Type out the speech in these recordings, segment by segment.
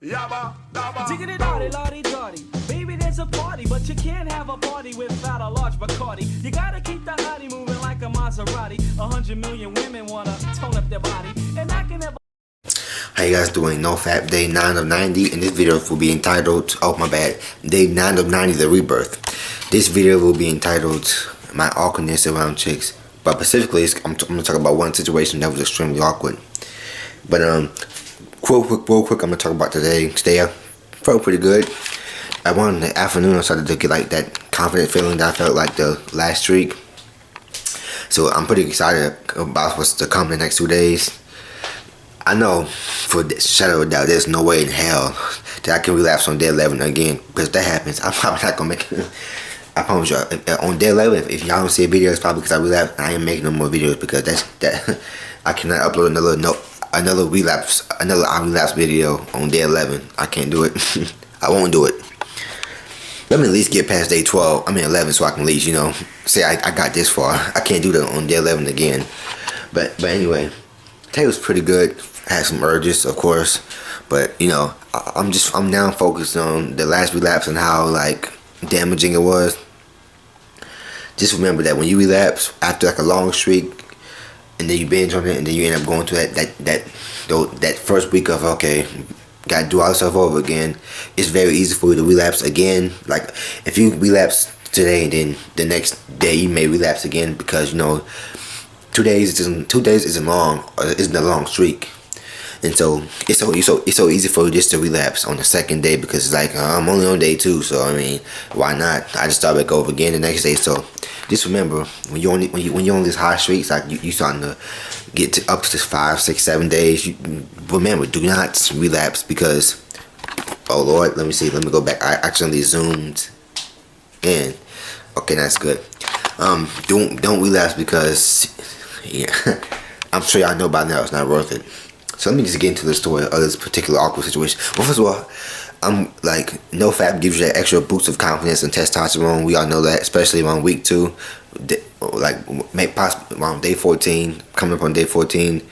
Yabba, dabba. Diggity dotty, lottie dotty. Baby, there's a party, but you can't have a party without a large Bacardi. You gotta keep the hottie moving like a Maserati. 100 million women wanna tone up their body, and I can never. How you guys doing? NoFap day 9 of 90, and this video will be entitled, oh my bad, day 9 of 90, the rebirth. This video will be entitled My Awkwardness Around Chicks, but specifically I'm gonna talk about one situation that was extremely awkward. But real quick, I'm gonna talk about today. Today I felt pretty good. At 1 in the afternoon, I started to get like that confident feeling that I felt like the last streak. So I'm pretty excited about what's to come the next 2 days. I know for the shadow of a doubt, there's no way in hell that I can relapse on day 11 again. Because if that happens, I'm probably not gonna make it. I promise you, on day 11, if y'all don't see a video, it's probably because I relapsed. I ain't making no more videos because that I cannot upload another relapse video on day 11. I can't do it. I won't do it. Let me at least get past day 12. I mean 11, so I can at least, you know, say I got this far. I can't do that on day 11 again. But anyway, today was pretty good. Had some urges, of course, but you know, I'm now focused on the last relapse and how like damaging it was. Just remember that when you relapse after like a long streak, and then you binge on it, and then you end up going through that first week of okay, gotta do all this stuff over again. It's very easy for you to relapse again. Like if you relapse today, then the next day you may relapse again because you know 2 days isn't a long streak. And so it's so easy for you just to relapse on the second day because it's like I'm only on day 2, so I mean why not? I just start back over again the next day. So just remember when you're on these high streaks, like you starting to get to up to 5, 6, 7 days. Remember, do not relapse because oh Lord, let me see. Let me go back. I accidentally zoomed in. Okay, that's good. Don't relapse because yeah, I'm sure y'all know by now it's not worth it. So let me just get into the story of this particular awkward situation. Well, first of all, I'm like, NoFap gives you that extra boost of confidence and testosterone. We all know that, especially around week 2, like possibly around day 14, coming up on day 14.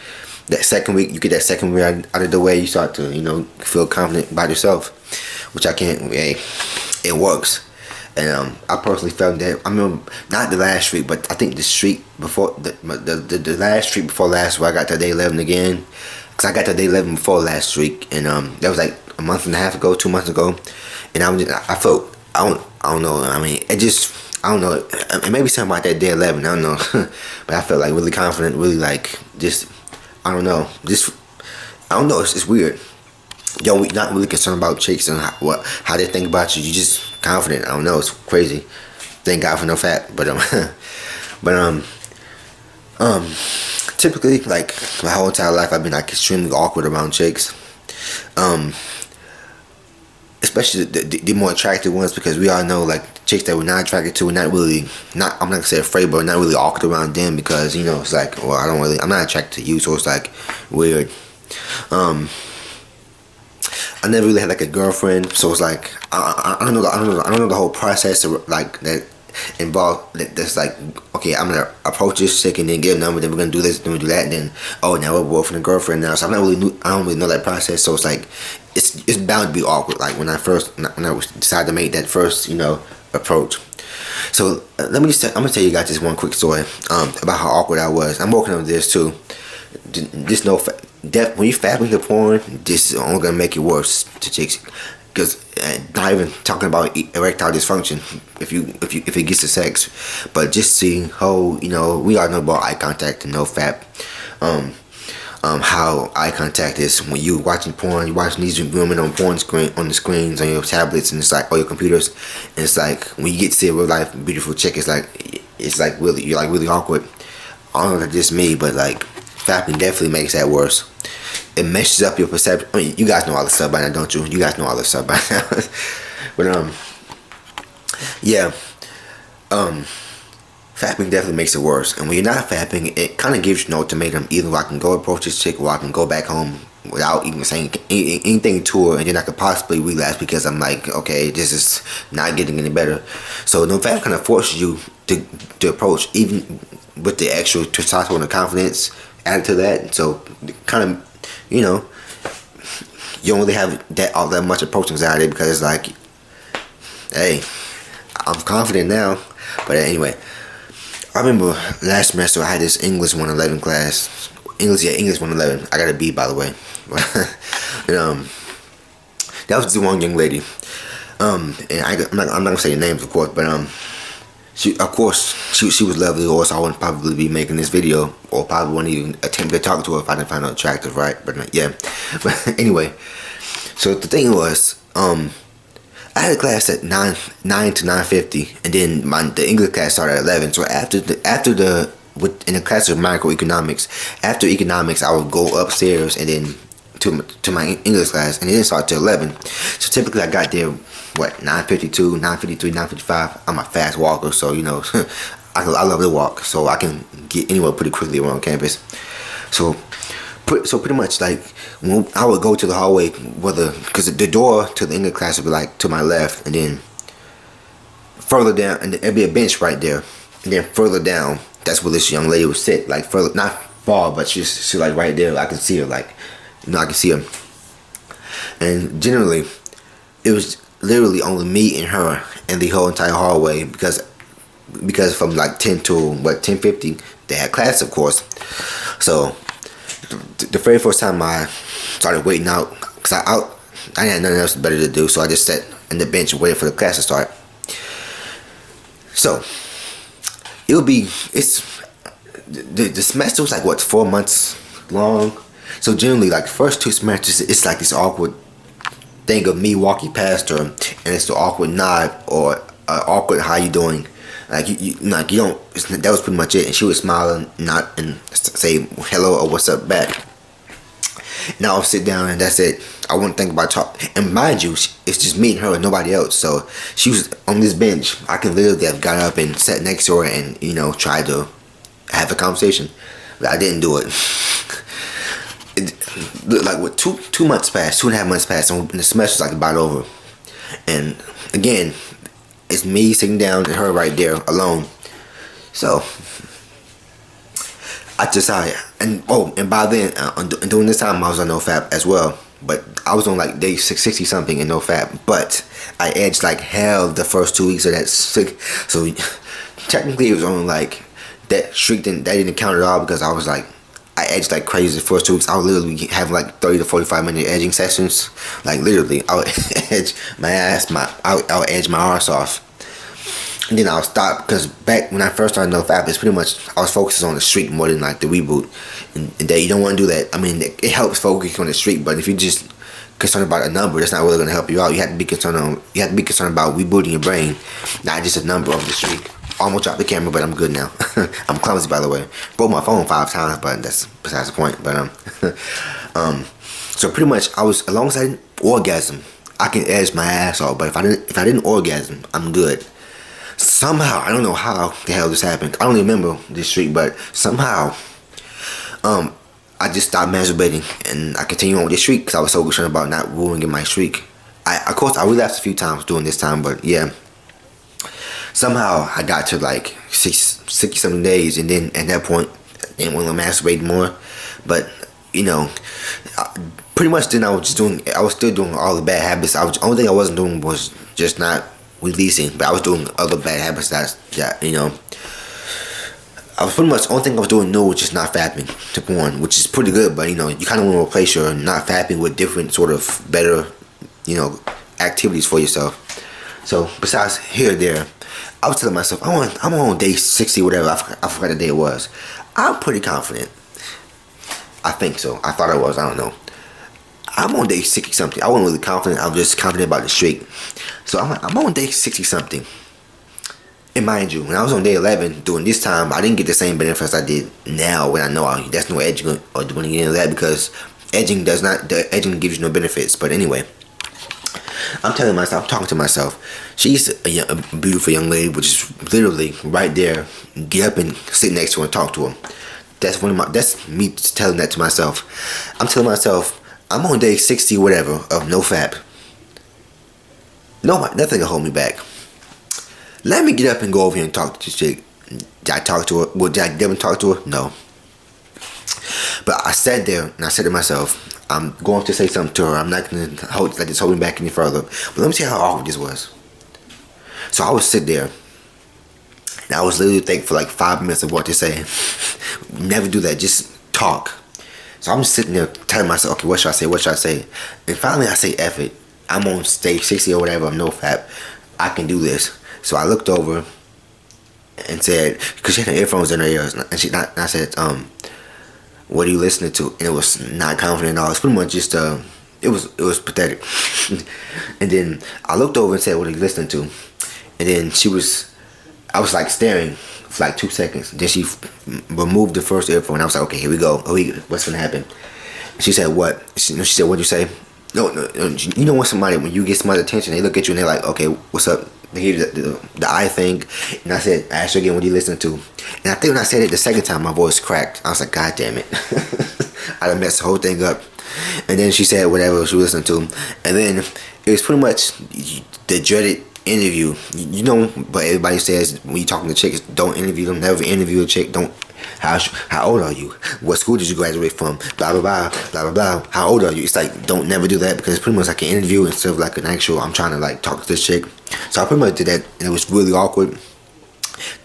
That second week, you get that second week out of the way, you start to, you know, feel confident about yourself, which I can't. Hey, it works. And I personally felt that. I mean, not the last streak, but I think the streak before the last streak before last, where I got to day 11 again. Cause I got to day 11 before last streak, and that was like a month and a half ago, 2 months ago, and I felt I don't know. I mean, I don't know. It may be something about that day 11. I don't know, but I felt like really confident, really like just I don't know. It's weird. Yo, we not really concerned about chicks and how they think about you. You just confident. I don't know. It's crazy. Thank God for NoFap, but typically, like my whole entire life, I've been like extremely awkward around chicks, especially the more attractive ones, because we all know like chicks that we're not attracted to, we're not really I'm not gonna say afraid, but we're not really awkward around them because you know it's like, well, I'm not attracted to you, so it's like weird. I never really had like a girlfriend, so it's like I don't know the whole process of like that involved. That's like, okay, I'm gonna approach this chick and then get a number, then we're gonna do this, then we do that, and then oh now we're boyfriend and girlfriend now. So I don't really know that process. So it's like it's bound to be awkward. Like when I decided to make that first, you know, approach. So I'm gonna tell you guys this one quick story about how awkward I was. I'm working on this too. Just know when you fap into porn, this is only gonna make it worse to chicks. Because not even talking about erectile dysfunction if it gets to sex, but just seeing how, you know, we all know about eye contact and NoFap. How eye contact is when you watching porn, you watching these women on the screens on your tablets and it's like, or your computers, and it's like when you get to see a real life beautiful chick, it's like really, you're like really awkward. I don't know if it's just me, but like fapping definitely makes that worse. It meshes up your perception. I mean, you guys know all this stuff by now, don't you? You guys know all this stuff by now. But yeah, fapping definitely makes it worse. And when you're not fapping, it kind of gives you an ultimatum. Either I can go approach this chick, or I can go back home without even saying anything to her, and then I could possibly relapse because I'm like, okay, this is not getting any better. So NoFap kind of forces you to approach, even with the extra testosterone and confidence added to that. So kind of, you know, you don't really have all that much approach anxiety because it's like, hey, I'm confident now. But anyway, I remember last semester I had this English 111 class. English 111. I got a B, by the way. And, that was the one young lady. And I'm not gonna say the names, of course, but she was lovely, or else I wouldn't probably be making this video, or probably wouldn't even attempt to talk to her if I didn't find her attractive, right? But yeah. But anyway, so the thing was, I had a class at 9 to 9:50, and then the English class started at 11. So in the class of microeconomics, after economics, I would go upstairs and then to my English class, and it didn't start till 11. So typically I got there 9:52, 9:53, 9:55. I'm a fast walker, so you know I love to walk, so I can get anywhere pretty quickly around campus. So pretty much like when I would go to the hallway, because the door to the English class would be like to my left, and then further down, and there'd be a bench right there, and then further down, that's where this young lady would sit, like further, not far, but she's like right there. I can see her, like, you know, I can see her. And generally, it was literally only me and her in the whole entire hallway, because from like 10 to 10:50 they had class, of course. So the very first time I started waiting out, because I had nothing else better to do, so I just sat on the bench and waited for the class to start. So the semester was like 4 months long. So generally, like the first 2 semesters, it's like this awkward thing of me walking past her, and it's the awkward nod or awkward "how you doing?" Like you don't. That was pretty much it. And she would smile and say hello or what's up back. And I'll sit down and that's it. I wouldn't think about talk. And mind you, it's just me and her and nobody else. So she was on this bench. I could literally have got up and sat next to her and tried to have a conversation, but I didn't do it. Like what 2 months passed, 2.5 months passed, and the semester's like about over. And again, it's me sitting down and her right there alone. So I decided, and by then, during this time I was on NoFap as well. But I was on like day 60 something in NoFap. But I edged like hell the first 2 weeks of that sick. So technically it was only like that streak that didn't count at all, because I was like, I edged like crazy the first 2 weeks. I would literally have like 30 to 45 minute edging sessions. Like literally, I would edge my ass, I would edge my arse off. And then I'll stop, because back when I first started NoFap, it's pretty much I was focused on the streak more than like the reboot. And that you don't want to do that. I mean, it helps focus on the streak, but if you're just concerned about a number, that's not really going to help you out. You have to be concerned about rebooting your brain, not just a number of the streak. Almost dropped the camera, but I'm good now. I'm clumsy, by the way. Broke my phone 5 times, but that's besides the point. But so pretty much as long as I didn't orgasm, I can edge my ass off. But if I didn't orgasm, I'm good. Somehow, I don't know how the hell this happened. I don't remember this streak, but somehow, I just stopped masturbating and I continued on with this streak because I was so concerned about not ruining my streak. Of course, I relapsed a few times during this time, but yeah. Somehow I got to like 60-something days, and then at that point I didn't want to masturbate more. But pretty much then I was still doing all the bad habits. The only thing I wasn't doing was just not releasing, but I was doing other bad habits that I was pretty much, the only thing I was doing new was just not fapping to porn, which is pretty good, but you kind of want to replace your not fapping with different sort of better, activities for yourself. So besides here or there, I was telling myself, I'm on day 60, whatever, I forgot the day it was. I'm pretty confident. I think so. I thought I was, I don't know. I'm on day 60 something. I wasn't really confident, I was just confident about the streak. So I'm on day 60 something. And mind you, when I was on day 11, during this time, I didn't get the same benefits I did now when I know that's no edging or doing any of that, because edging gives you no benefits. But anyway, I'm talking to myself, she's a beautiful young lady, which is literally right there. Get up and sit next to her and talk to her. That's me telling that to myself. I'm telling myself, I'm on day 60 whatever of NoFap. Nothing can hold me back. Let me get up and go over here and talk to this chick. Did I talk to her? Did I get up and talk to her? No. But I sat there and I said to myself, I'm going to say something to her. I'm not going to let this hold me back any further. But let me tell you how awkward this was. So I would sit there and I was literally thinking for like 5 minutes of what to say. Never do that. Just talk. So I'm just sitting there telling myself, okay, what should I say? What should I say? And finally I say, F it. I'm on stage 60 or whatever. I'm NoFap. I can do this. So I looked over and said, because she had her earphones in her ears, and I said, what are you listening to? And it was not confident at all. It's pretty much just it was pathetic. And then I looked over and said, what are you listening to? And then I was like staring for like 2 seconds. Then she removed the first earphone. I was like, okay, here we go. What's gonna happen? She said, what? She said, what'd you say? No, you know when you get somebody's attention, they look at you and they're like, okay, what's up? They hear the eye thing. And I said, I asked her again, what are you listening to? And I think when I said it the second time, my voice cracked. I was like, God damn it. I done messed the whole thing up. And then she said whatever she was listening to. And then it was pretty much the dreaded interview. You know, but everybody says when you talking to chicks, don't interview them. Never interview a chick. Don't. How old are you? What school did you graduate from? Blah blah blah blah blah blah. How old are you? It's like don't never do that because it's pretty much like an interview instead of like an actual. I'm trying to like talk to this chick. So I pretty much did that, and it was really awkward.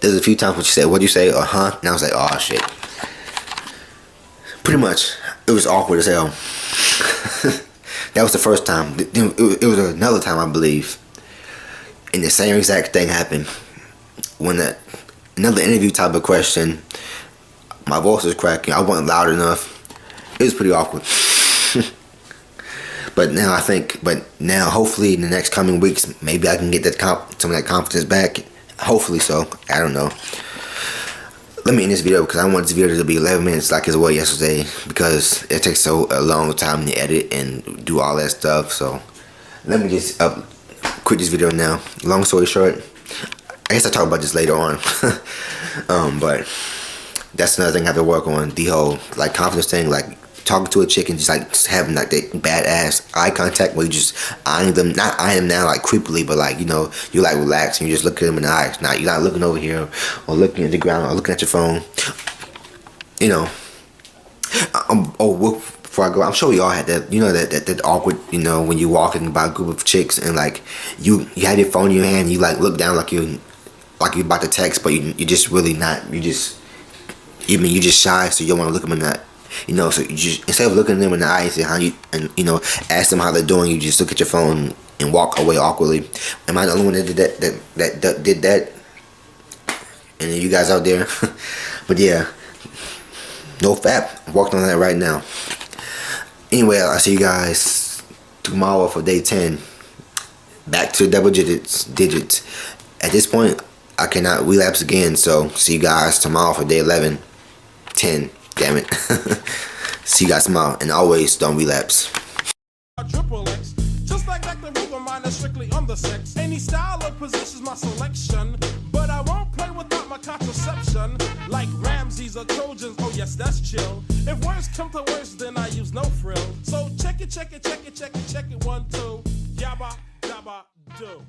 There's a few times when she said, "What'd you say?" And I was like, "Oh shit." Pretty much, it was awkward as hell. That was the first time. It was another time, I believe, and the same exact thing happened when another interview type of question. My voice was cracking. I wasn't loud enough. It was pretty awkward. But now, hopefully, in the next coming weeks, maybe I can get some of that confidence back. Hopefully so. I don't know. Let me end this video because I want this video to be 11 minutes like it was yesterday because it takes a long time to edit and do all that stuff. So let me just quit this video now. Long story short, I guess I'll talk about this later on. But that's another thing I have to work on. The whole like confidence thing, like talking to a chick and just like having like that badass eye contact where you just eyeing them, not eyeing them now like creepily, but like, you know, you like relax and you just look at them in the eyes. Now you're not looking over here or looking at the ground or looking at your phone. You know. Before I go, I'm sure we all had that, you know, that awkward, you know, when you're walking by a group of chicks and like you have your phone in your hand and you like look down like you're about to text, but you just really not. You just shy, so you don't want to look them in that. You know, so you just, instead of looking them in the eyes and you know, ask them how they're doing, you just look at your phone and walk away awkwardly. Am I the only one that did that? And then you guys out there, but yeah, NoFap, working on that right now. Anyway, I'll see you guys tomorrow for day 10. Back to double digits. At this point, I cannot relapse again, so see you guys tomorrow for day 11. 10. Damn it. See you guys tomorrow, and always don't relapse. Triple X, just like the river mine is strictly on the sex. Any style or position's my selection, but I won't play without my contraception. Like Ramses or Trojans, oh yes, that's chill. If worse come to worse, then I use no frill. So check it, 1, 2, yabba, dabba, do.